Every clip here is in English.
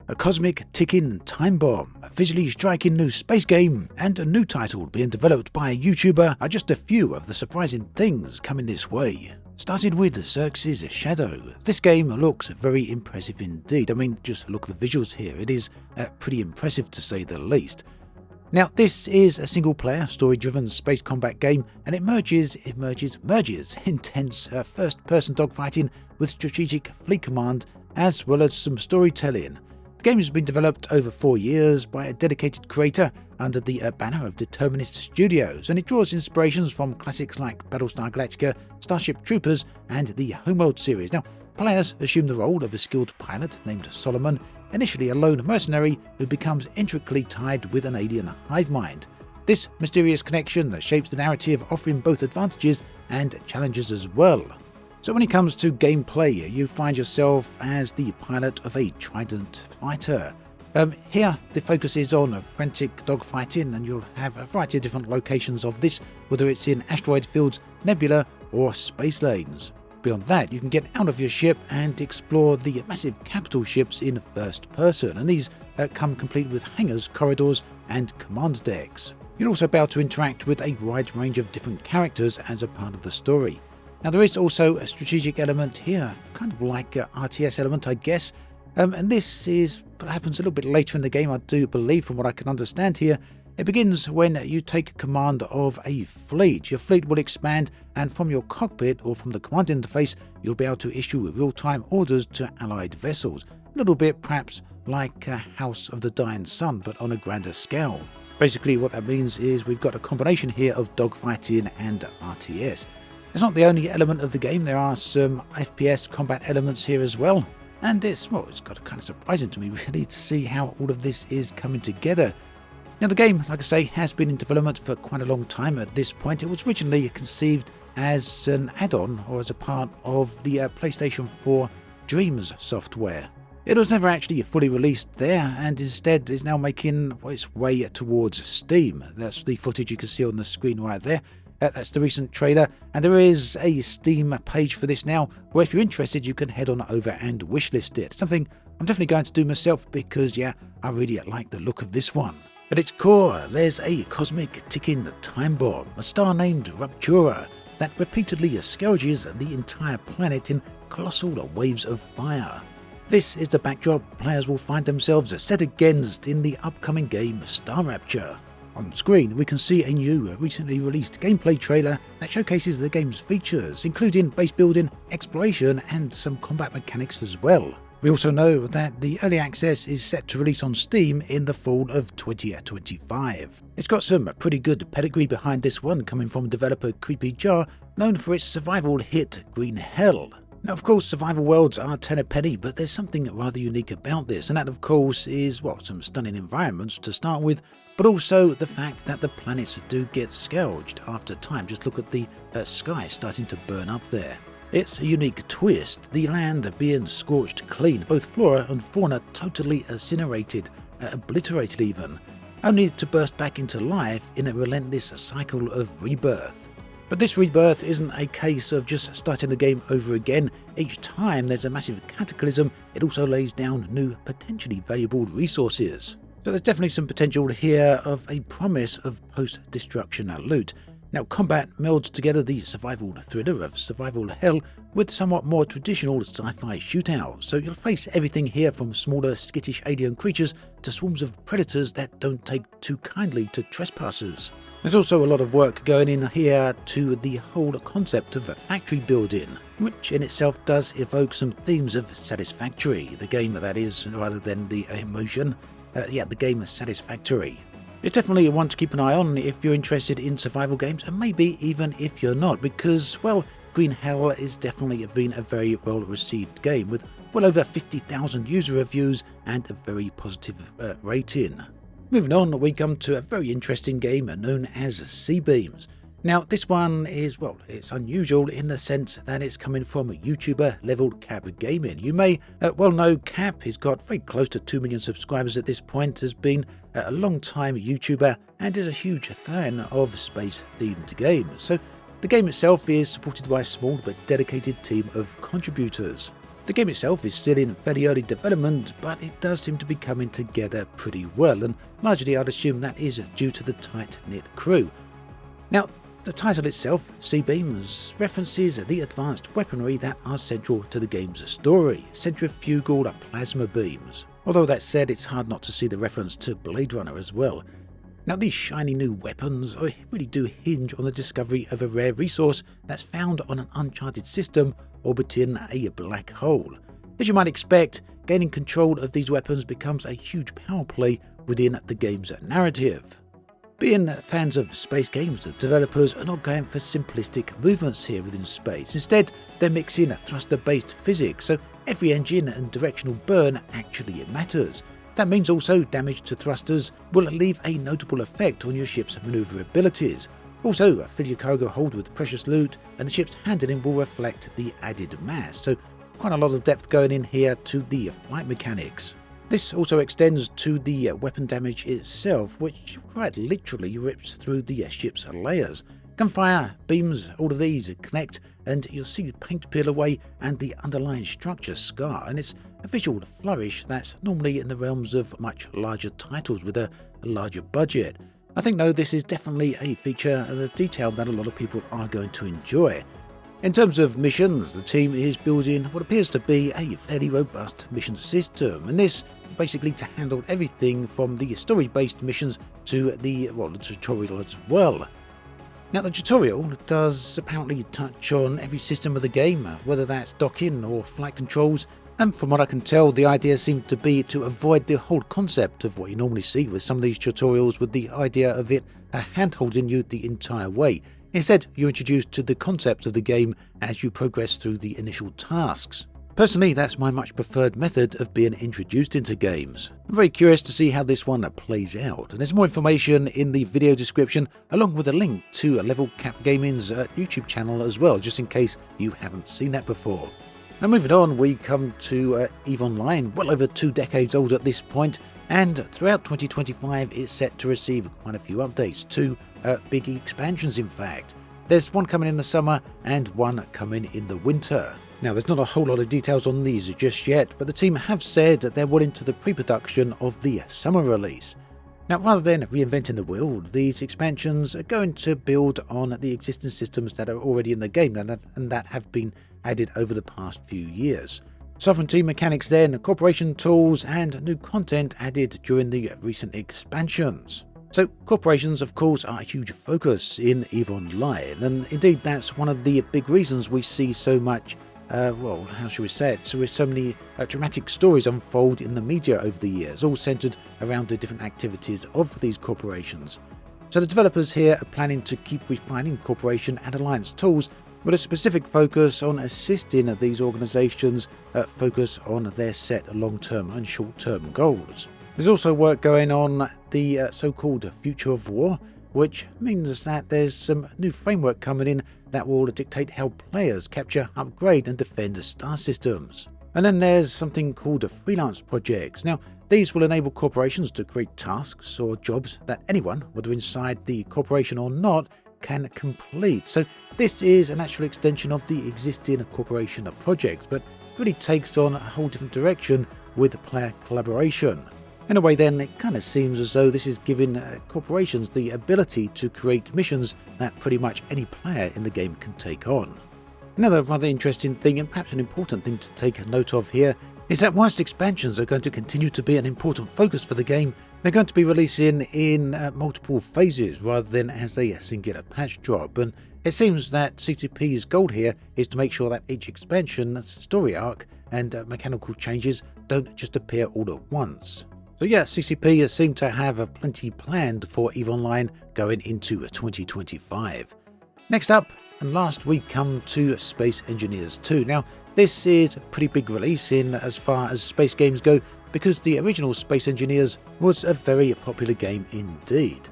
A cosmic ticking time bomb, a visually striking new space game, and a new title being developed by a YouTuber are just a few of the surprising things coming this way. Starting with Xerxes Shadow, this game looks very impressive indeed. I mean, just look at the visuals here, it is pretty impressive to say the least. Now, this is a single-player, story-driven space combat game, and it merges intense first-person dogfighting with strategic fleet command, as well as some storytelling. The game has been developed over 4 years by a dedicated creator under the banner of Determinist Studios, and it draws inspirations from classics like Battlestar Galactica, Starship Troopers, and the Homeworld series. Now, players assume the role of a skilled pilot named Solomon, initially a lone mercenary who becomes intricately tied with an alien hive mind. This mysterious connection shapes the narrative, offering both advantages and challenges as well. So when it comes to gameplay, you find yourself as the pilot of a Trident fighter. Here, the focus is on frantic dogfighting, and you'll have a variety of different locations of this, whether it's in asteroid fields, nebula, or space lanes. Beyond that, you can get out of your ship and explore the massive capital ships in first person, and these come complete with hangars, corridors, and command decks. You'll also be able to interact with a wide range of different characters as a part of the story. Now, there is also a strategic element here, kind of like an RTS element, I guess, and this is what happens a little bit later in the game, I do believe, from what I can understand here. It begins when you take command of a fleet. Your fleet will expand, and from your cockpit or from the command interface, you'll be able to issue real-time orders to allied vessels. A little bit perhaps like House of the Dying Sun, but on a grander scale. Basically what that means is we've got a combination here of dogfighting and RTS. It's not the only element of the game, there are some FPS combat elements here as well. And it's got kind of surprising to me really to see how all of this is coming together. Now, the game, like I say, has been in development for quite a long time at this point. It was originally conceived as an add-on or as a part of the PlayStation 4 Dreams software. It was never actually fully released there, and instead is now making its way towards Steam. That's the footage you can see on the screen right there. That's the recent trailer, and there is a Steam page for this now, where if you're interested you can head on over and wishlist it. Something I'm definitely going to do myself because, yeah, I really like the look of this one. At its core, there's a cosmic ticking time bomb, a star named Rupture, that repeatedly scourges the entire planet in colossal waves of fire. This is the backdrop players will find themselves set against in the upcoming game StarRupture. On screen, we can see a new, recently released gameplay trailer that showcases the game's features, including base building, exploration, and some combat mechanics as well. We also know that the early access is set to release on Steam in the fall of 2025. It's got some pretty good pedigree behind this one, coming from developer Creepy Jar, known for its survival hit Green Hell. Now, of course, survival worlds are tenner-penny, but there's something rather unique about this, and that, of course, is, some stunning environments to start with, but also the fact that the planets do get scourged after time. Just look at the sky starting to burn up there. It's a unique twist, the land being scorched clean, both flora and fauna totally incinerated, obliterated even, only to burst back into life in a relentless cycle of rebirth. But this rebirth isn't a case of just starting the game over again. Each time there's a massive cataclysm, it also lays down new, potentially valuable resources. So there's definitely some potential here of a promise of post-destruction loot. Now, combat melds together the survival thriller of survival hell with somewhat more traditional sci-fi shootouts, so you'll face everything here from smaller, skittish alien creatures to swarms of predators that don't take too kindly to trespassers. There's also a lot of work going in here to the whole concept of factory building, which in itself does evoke some themes of Satisfactory, the game that is, rather than the emotion. The game is Satisfactory. It's definitely one to keep an eye on if you're interested in survival games, and maybe even if you're not, because, Green Hell is definitely been a very well-received game, with well over 50,000 user reviews and a very positive rating. Moving on, we come to a very interesting game known as Sea Beams. Now, this one is, it's unusual in the sense that it's coming from YouTuber LevelCapGaming. You may know Cap. He's got very close to 2 million subscribers at this point, has been a long-time YouTuber, and is a huge fan of space-themed games. So the game itself is supported by a small but dedicated team of contributors. The game itself is still in fairly early development, but it does seem to be coming together pretty well, and largely I'd assume that is due to the tight-knit crew. Now, the title itself, C-Beams, references the advanced weaponry that are central to the game's story, centrifugal plasma beams. Although that said, it's hard not to see the reference to Blade Runner as well. Now, these shiny new weapons really do hinge on the discovery of a rare resource that's found on an uncharted system orbiting a black hole. As you might expect, gaining control of these weapons becomes a huge power play within the game's narrative. Being fans of space games, the developers are not going for simplistic movements here within space. Instead, they're mixing thruster-based physics, so every engine and directional burn actually matters. That means also damage to thrusters will leave a notable effect on your ship's maneuverabilities. Also, fill your cargo hold with precious loot, and the ship's handling will reflect the added mass, so quite a lot of depth going in here to the flight mechanics. This also extends to the weapon damage itself, which quite literally rips through the ship's layers. Gunfire, beams, all of these connect, and you'll see the paint peel away and the underlying structure scar, and it's a visual flourish that's normally in the realms of much larger titles with a larger budget. I think though this is definitely a feature and a detail that a lot of people are going to enjoy. In terms of missions, the team is building what appears to be a fairly robust mission system, and this basically to handle everything from the story-based missions to the tutorial as well. Now, the tutorial does apparently touch on every system of the game, whether that's docking or flight controls, and from what I can tell, the idea seems to be to avoid the whole concept of what you normally see with some of these tutorials, with the idea of it hand-holding you the entire way. Instead, you're introduced to the concepts of the game as you progress through the initial tasks. Personally, that's my much preferred method of being introduced into games. I'm very curious to see how this one plays out, and there's more information in the video description, along with a link to LevelCapGaming's YouTube channel as well, just in case you haven't seen that before. Now moving on, we come to EVE Online, well over 2 decades old at this point, and throughout 2025 it's set to receive quite a few updates, 2 big expansions in fact. There's one coming in the summer and one coming in the winter. Now, there's not a whole lot of details on these just yet, but the team have said that they're well into the pre-production of the summer release. Now, rather than reinventing the wheel, these expansions are going to build on the existing systems that are already in the game and that have been added over the past few years. Sovereignty mechanics then, corporation tools, and new content added during the recent expansions. So, corporations, of course, are a huge focus in EVE Online, and indeed that's one of the big reasons we see so much how should we say it? So with so many dramatic stories unfold in the media over the years, all centered around the different activities of these corporations. So the developers here are planning to keep refining corporation and alliance tools with a specific focus on assisting these organizations focus on their set long-term and short-term goals. There's also work going on the so-called future of war, which means that there's some new framework coming in that will dictate how players capture, upgrade and defend the star systems. And then there's something called freelance projects. Now, these will enable corporations to create tasks or jobs that anyone, whether inside the corporation or not, can complete. So this is a natural extension of the existing corporation projects, but really takes on a whole different direction with player collaboration. In a way then, it kind of seems as though this is giving corporations the ability to create missions that pretty much any player in the game can take on. Another rather interesting thing, and perhaps an important thing to take note of here, is that whilst expansions are going to continue to be an important focus for the game, they're going to be releasing in multiple phases rather than as a singular patch drop, and it seems that CCP's goal here is to make sure that each expansion, story arc and mechanical changes don't just appear all at once. So yeah, CCP seem to have plenty planned for EVE Online going into 2025. Next up, and last, we come to Space Engineers 2. Now, this is a pretty big release in as far as space games go, because the original Space Engineers was a very popular game indeed.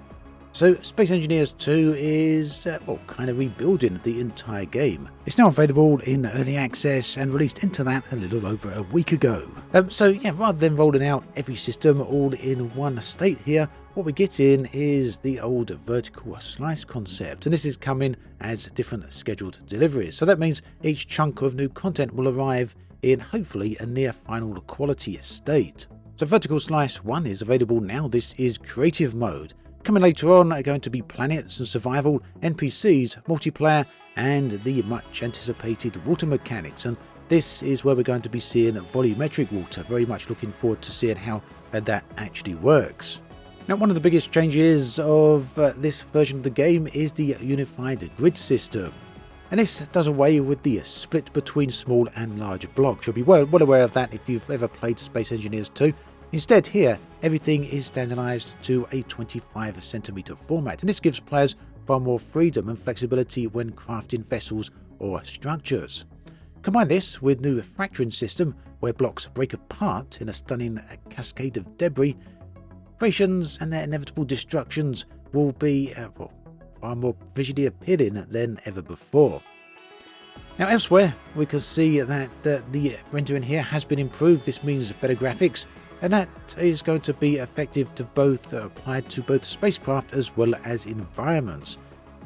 So Space Engineers 2 is, kind of rebuilding the entire game. It's now available in early access and released into that a little over a week ago. Rather than rolling out every system all in one state here, what we get in is the old vertical slice concept, and this is coming as different scheduled deliveries. So that means each chunk of new content will arrive in hopefully a near final quality state. So Vertical Slice 1 is available now. This is creative mode. Coming later on are going to be planets and survival, NPCs, multiplayer, and the much anticipated water mechanics. And this is where we're going to be seeing volumetric water. Very much looking forward to seeing how that actually works. Now, one of the biggest changes of this version of the game is the unified grid system. And this does away with the split between small and large blocks. You'll be well aware of that if you've ever played Space Engineers 2. Instead here, everything is standardized to a 25cm format, and this gives players far more freedom and flexibility when crafting vessels or structures. Combine this with new fracturing system, where blocks break apart in a stunning cascade of debris, creations and their inevitable destructions will be far more visually appealing than ever before. Now elsewhere, we can see that the rendering here has been improved. This means better graphics, and that is going to be effective to both applied to both spacecraft as well as environments.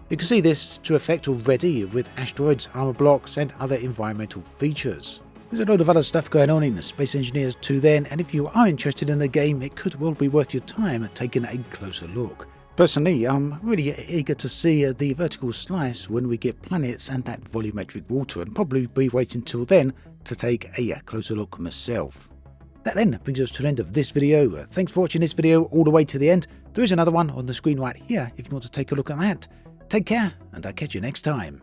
You can see this to effect already with asteroids, armor blocks, and other environmental features. There's a load of other stuff going on in the Space Engineers 2 then, and if you are interested in the game, it could well be worth your time taking a closer look. Personally, I'm really eager to see the vertical slice when we get planets and that volumetric water, and probably be waiting till then to take a closer look myself. That then brings us to the end of this video. Thanks for watching this video all the way to the end. There is another one on the screen right here if you want to take a look at that. Take care, and I'll catch you next time.